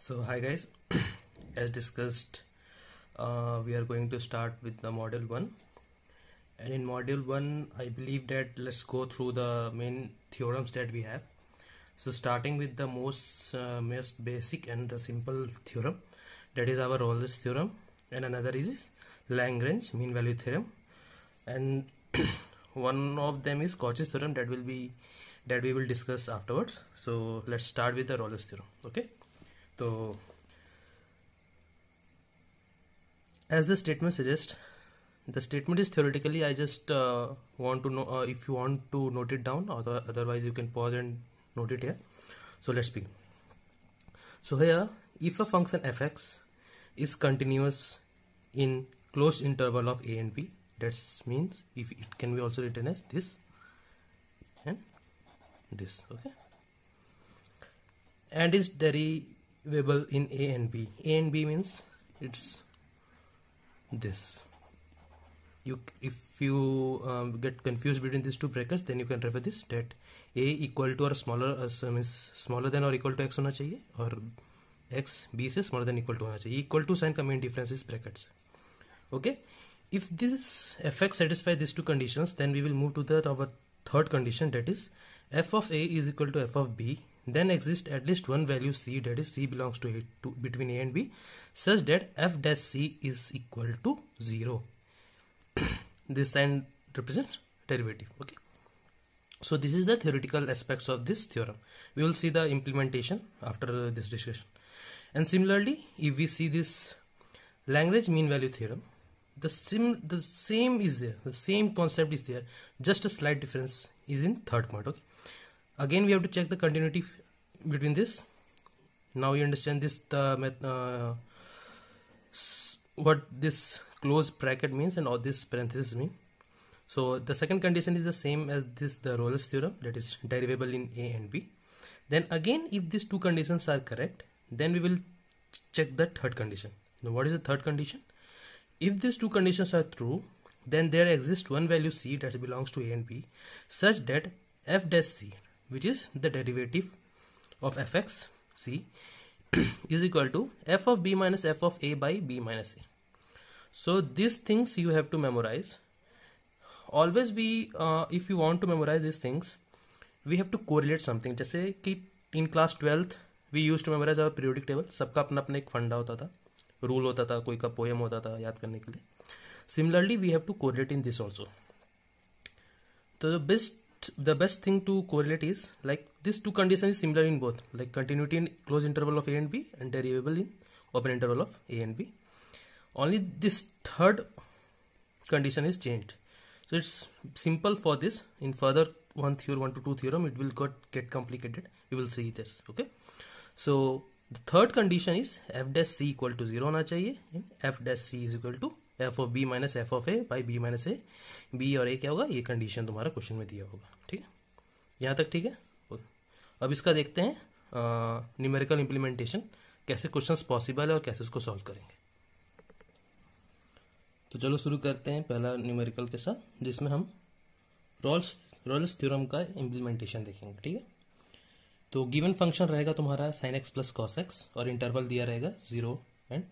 So hi guys, as discussed, we are going to start with the module 1, and in module 1 I believe that let's go through the main theorems that we have. So starting with the most basic and the simple theorem, that is our Rolle's theorem, and another is Lagrange mean value theorem, and one of them is Cauchy's theorem that we will discuss afterwards. So let's start with the Rolle's theorem. Okay, so as the statement suggests, the statement is theoretically. I just want to know if you want to note it down, or otherwise you can pause and note it here. So let's begin. So here, if a function fx is continuous in closed interval of a and b, that means if it can be also written as this and this, okay, and is derivable in a and b. A and b means it's this. If you get confused between these two brackets, then you can refer this that a equal to or smaller means smaller than or equal to x होना चाहिए, और x b से smaller than equal to होना चाहिए. Equal to sign का main difference is brackets. Okay, if this fx satisfies these two conditions, then we will move to our third condition, that is f of a is equal to f of b. Then exists at least one value c, that is c belongs to between a and b, such that f dash c is equal to 0. This sign represents derivative. Okay, so this is the theoretical aspects of this theorem. We will see the implementation after this discussion. And similarly, if we see this Lagrange mean value theorem, the same is there, the same concept is there, just a slight difference is in third point. Okay, again we have to check the continuity between this. Now you understand this, what this close bracket means and all this parenthesis mean. So the second condition is the same as this, the Rolle's theorem, that is derivable in a and b. Then again, if these two conditions are correct, then we will check the third condition. Now what is the third condition? If these two conditions are true, then there exists one value c that belongs to a and b, such that f dash c, which is the derivative of fx c, is equal to f of b minus f of a by b minus a. So these things you have to memorize. Always if you want to memorize these things, we have to correlate something. जैसे कि in class 12th we used to memorize our periodic table. सबका अपना अपना एक फंडा होता था, rule होता था, कोई का पोएम होता था याद करने के लिए. Similarly, we have to correlate in this also. So the best thing to correlate is like these two conditions is similar in both, like continuity in closed interval of a and b and derivable in open interval of a and b. Only this third condition is changed. So it's simple for this. In further 1 to 2 theorem, it will get complicated. We will see this. Okay. So the third condition is f dash c equal to 0 होना चाहिए, and f dash c is equal to f of b minus f of a by b minus a. b और a क्या होगा, ये condition तुम्हारा question में दिया होगा. ठीक है, यहाँ तक ठीक है. अब इसका देखते हैं न्यूमेरिकल इम्प्लीमेंटेशन, कैसे क्वेश्चंस पॉसिबल है और कैसे उसको सॉल्व करेंगे. तो चलो शुरू करते हैं पहला न्यूमेरिकल के साथ, जिसमें हम रोल्स थ्योरम का इम्प्लीमेंटेशन देखेंगे. ठीक है, तो गिवन फंक्शन रहेगा तुम्हारा sin x plus cos x, और इंटरवल दिया रहेगा 0 and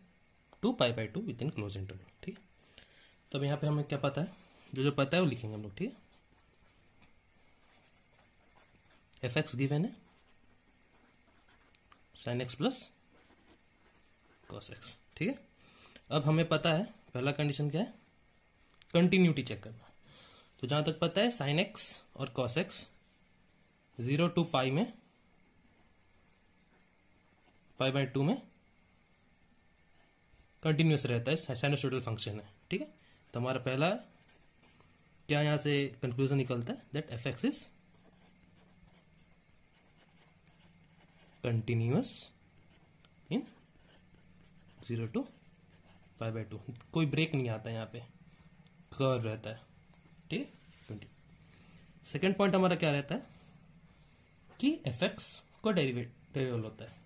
2 pi by 2 with in close interval. ठीक है, तो अब यहाँ पे हमें क्या पता है, जो पता है वो लिखेंगे हम लोग. ठीक है, एफ एक्स गिवन है sin x plus cos x. ठीक है, अब हमें पता है पहला कंडीशन क्या है, कंटिन्यूटी चेक करना. तो जहां तक पता है sin x और cos x 0 to पाई में पाई बाई 2 में कंटिन्यूस रहता है, साइनोसॉइडल फंक्शन है. ठीक है, तो हमारा पहला क्या यहां से कंक्लूजन निकलता है, that F x is continuous in 0 to pi by 2. कोई ब्रेक नहीं आता है, यहाँ पे कर्व रहता है. ठीक है, सेकेंड पॉइंट हमारा क्या रहता है कि एफ एक्स को डेरिवेबल होता है.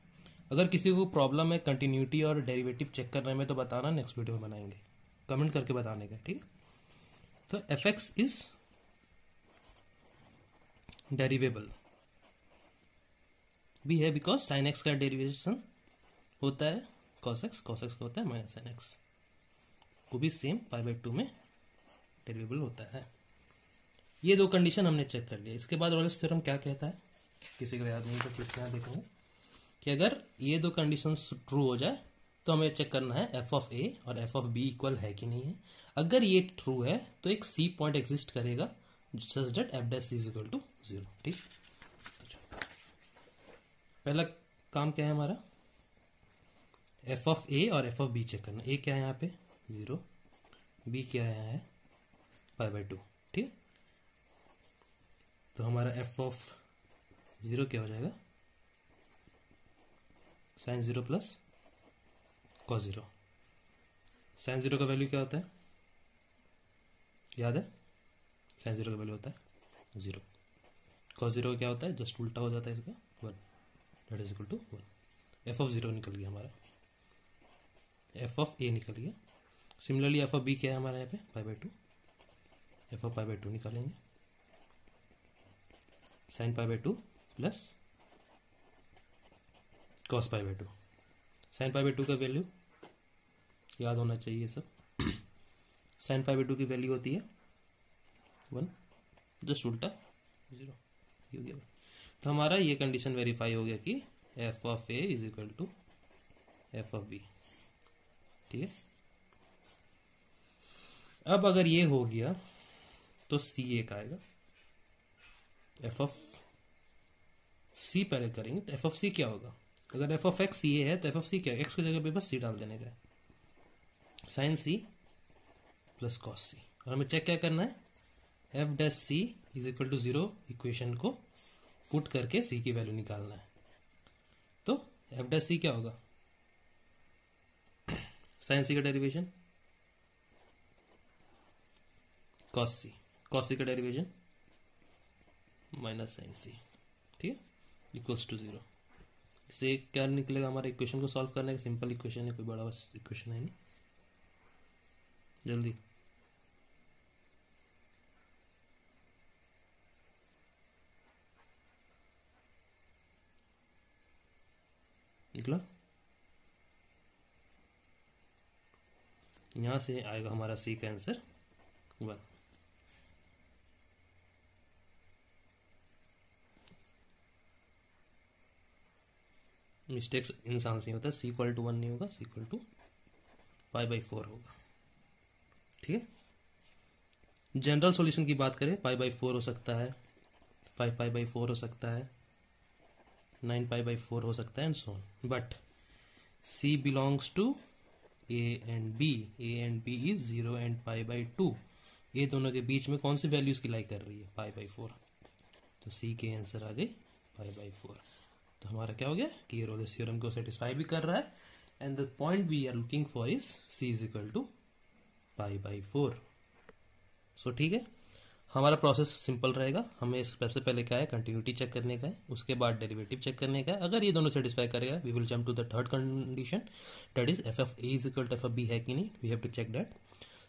अगर किसी को प्रॉब्लम है कंटिन्यूटी और डेरिवेटिव चेक करने में, तो बताना, नेक्स्ट वीडियो में बनाएंगे, कमेंट करके बताने का. ठीक है, तो एफ एक्स इज डेरिवेबल भी है बिकॉज साइन एक्स का डेरिवेशन होता है cos x का होता है माइनस sin x, वो भी सेम π/2 में डेरिवेबल होता है। ये दो कंडीशन हमने चेक कर लिया। इसके बाद रोल्स थ्योरम क्या कहता है, किसी को याद नहीं तो फिर से यहाँ देखेंगे कि अगर ये दो कंडीशन ट्रू हो जाए तो हमें चेक करना है एफ ऑफ ए और एफ ऑफ बी इक्वल है कि नहीं है। अगर ये ट्रू है तो एक सी पॉइंट एग्जिस्ट करेगा such that f dash is equal to 0। ठीक, पहला काम क्या है हमारा, एफ ऑफ ए और एफ ऑफ बी चेक करना। ए क्या है यहाँ पे 0, बी क्या है यहाँ है π/2। ठीक, तो हमारा एफ ऑफ 0 क्या हो जाएगा sin 0 प्लस cos 0। sin 0 का वैल्यू क्या होता है, याद है, sin 0 का वैल्यू होता है 0। cos 0 क्या होता है, जस्ट उल्टा हो जाता है इसका 1, that is equal to 1। F of 0 निकल गया हमारा, एफ ऑफ ए निकल गया। सिमिलरली एफ ऑफ बी क्या है हमारा यहाँ पे π/2, एफ ऑफ π/2 निकालेंगे, sin π/2 प्लस cos π/2। sin π/2 का वैल्यू याद होना चाहिए सब, sin π/2 की वैल्यू होती है 1, जस्ट उल्टा 0 हो गया। तो हमारा ये कंडीशन वेरीफाई हो गया कि f of A is equal to F of b. ठीक है, अब अगर ये हो गया तो सी एक आएगा, एफ ऑफ सी पहले करेंगे। तो एफ ऑफ सी क्या होगा, अगर एफ ऑफ एक्स ये है तो एफ ऑफ सी क्या है, एक्स की जगह पे बस सी डाल देने का, sine C plus cos C. और हमें चेक क्या करना है, F dash C is equal to 0 equation को पुट करके सी की वैल्यू निकालना है। तो एफ डैश सी क्या होगा, साइन सी का डेरिवेशन कॉस सी का डेरिवेशन माइनस साइन सी। ठीक है, इक्वल्स टू 0। इससे क्या निकलेगा, हमारे इक्वेशन को सॉल्व करने का सिंपल इक्वेशन है, कोई बड़ा इक्वेशन है नहीं। जल्दी निकला, यहां से आएगा हमारा सी का आंसर 1। मिस्टेक्स इंसान से होता है, सी इक्वल टू 1 नहीं होगा, सी इक्वल टू π/4 होगा। ठीक है, जनरल सॉल्यूशन की बात करें π/4 हो सकता है, 5π/4 हो सकता है, 9π/4 हो सकता है and so on. But C belongs to A and B, A and B is 0 and π/2। ये दोनों के बीच में कौन सी वैल्यूज की लाई कर रही है, π/4। तो सी के आंसर आ गई π/4। तो हमारा क्या हो गया कि ये रोल्स थ्योरम को सेटिस्फाई भी कर रहा है and the point we are looking for is C is equal to π/4। So ठीक है, हमारा प्रोसेस सिंपल रहेगा। हमें सबसे पहले क्या है, कंटिन्यूटी चेक करने का है, उसके बाद डेरिवेटिव चेक करने का है। अगर ये दोनों सेटिस्फाई करेगा we will jump to the third condition, that is F of A is equal to F of B है कि नहीं, we have to check that.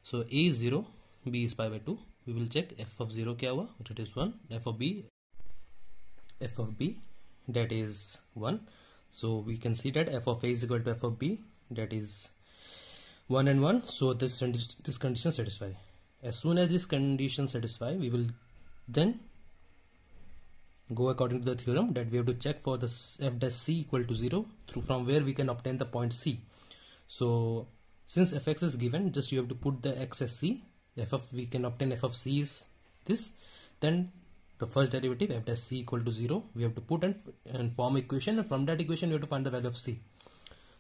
So A is 0, B is π/2, we will check F of 0 क्या हुआ, that is 1, F of B that is 1. So we can see that f of a is equal to f of b, that is 1 and 1. So this condition satisfy. As soon as this condition satisfy, we will then go according to the theorem that we have to check for the f dash c equal to 0 through from where we can obtain the point c. So since fx is given, just you have to put the x as c. We can obtain f of c is this, then the first derivative f dash c equal to 0 we have to put and form equation, and from that equation we have to find the value of c.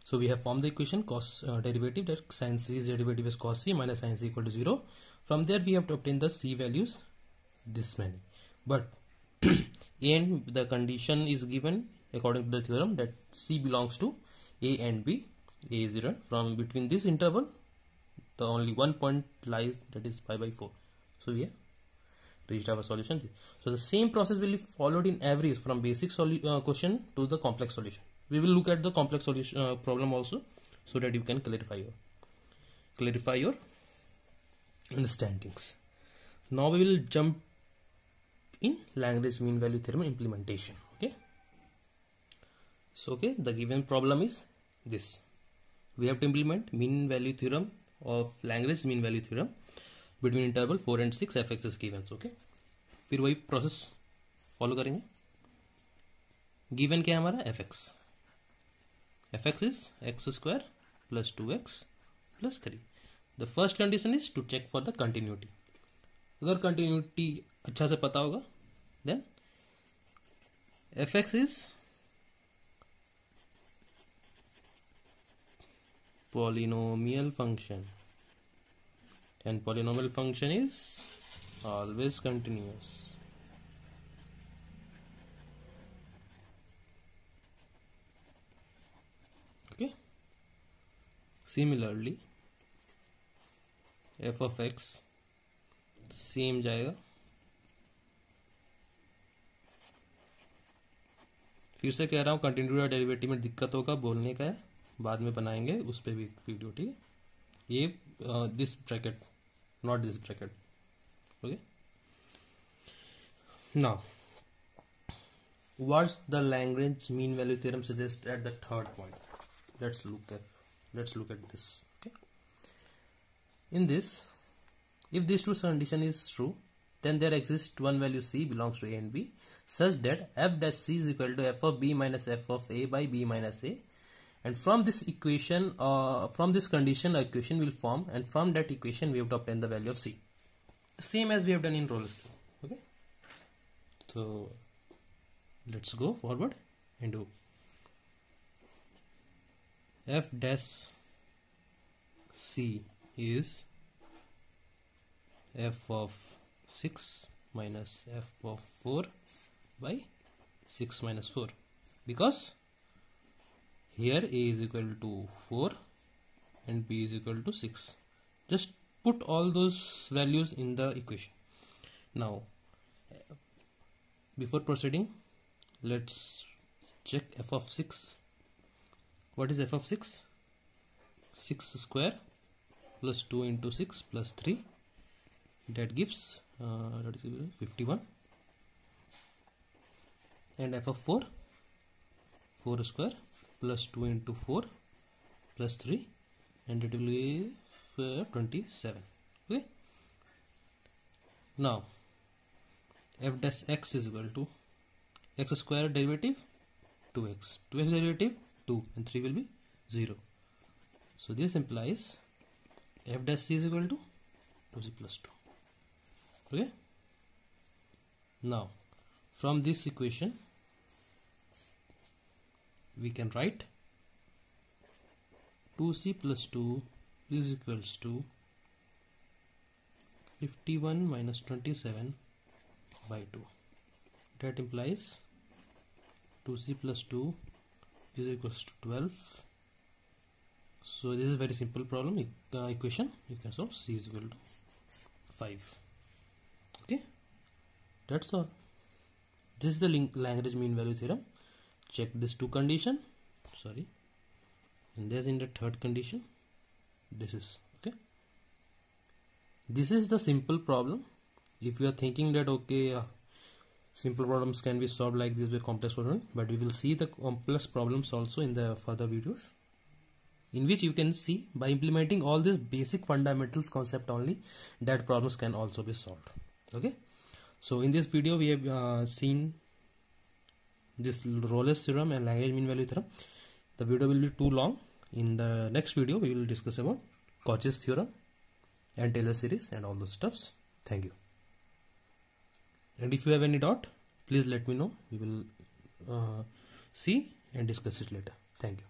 So we have formed the equation cos derivative, that sin c's derivative is cos c minus sin c equal to 0. From there we have to obtain the c values, this many. But and the condition is given according to the theorem that c belongs to a and b, a is 0. From between this interval the only one point lies, that is π/4. So we have reached our solution. So the same process will be followed in every, from basic question to the complex solution. We will look at the complex solution problem also, so that you can clarify your understandings. Now we will jump in Lagrange mean value theorem implementation. Okay, so the given problem is this. We have to implement mean value theorem of Lagrange mean value theorem between interval 4 and 6 fx is given. Okay, फिर वही process follow करेंगे. Given क्या है हमारा fx is x square plus 2x plus 3. The first condition is to check for the continuity. अगर continuity अच्छा से पता होगा then fx is polynomial function and polynomial function is always continuous. Okay, similarly f of x same जाएगा. फिर से कह रहा हूँ कंटिन्यूटी और डेरिवेटिव में दिक्कत होगा, बोलने का है, बाद में बनाएंगे उस पर भी वीडियो. ठीक है, ये this bracket not this bracket. Okay, now what's the Lagrange mean value theorem suggest at the third point. Let's look at this. Okay, in this, if this two condition is true, then there exists one value c belongs to a and b such that f dash c is equal to f of b minus f of a by b minus a, and from this equation, from this condition a equation will form, and from that equation we have to obtain the value of c, same as we have done in Rolle's theorem. Okay, so let's go forward and do f dash c is f of 6 minus f of 4 by 6 minus 4, because here a is equal to 4 and b is equal to 6. Just put all those values in the equation. Now before proceeding, let's check f of 6. What is f of 6? 6 square plus 2 into 6 plus 3, that gives that is 51, and f of 4, 4 square plus 2 into 4 plus 3, and it will give 27. Okay, now f dash x is equal to x square derivative 2x, 2x derivative 2, and 3 will be 0. So this implies f dash c is equal to 2c plus 2. Okay, now from this equation we can write 2c plus 2 is equals to 51 minus 27 by 2. That implies 2c plus 2 is equals to 12. So this is a very simple problem, equation. You can solve c is equal to 5. Okay, that's all. This is the Lagrange mean value theorem. Check this two condition, sorry, and there's in the third condition. This is okay. This is the simple problem. If you are thinking that okay, simple problems can be solved like this with complex problem, but we will see the complex problems also in the further videos, in which you can see by implementing all these basic fundamentals concept only, that problems can also be solved. Okay, so in this video we have seen this Rolle's theorem and Lagrange mean value theorem. The video will be too long. In the next video we will discuss about Cauchy's theorem and Taylor series and all those stuffs. Thank you. And if you have any doubt, please let me know. We will see and discuss it later. Thank you.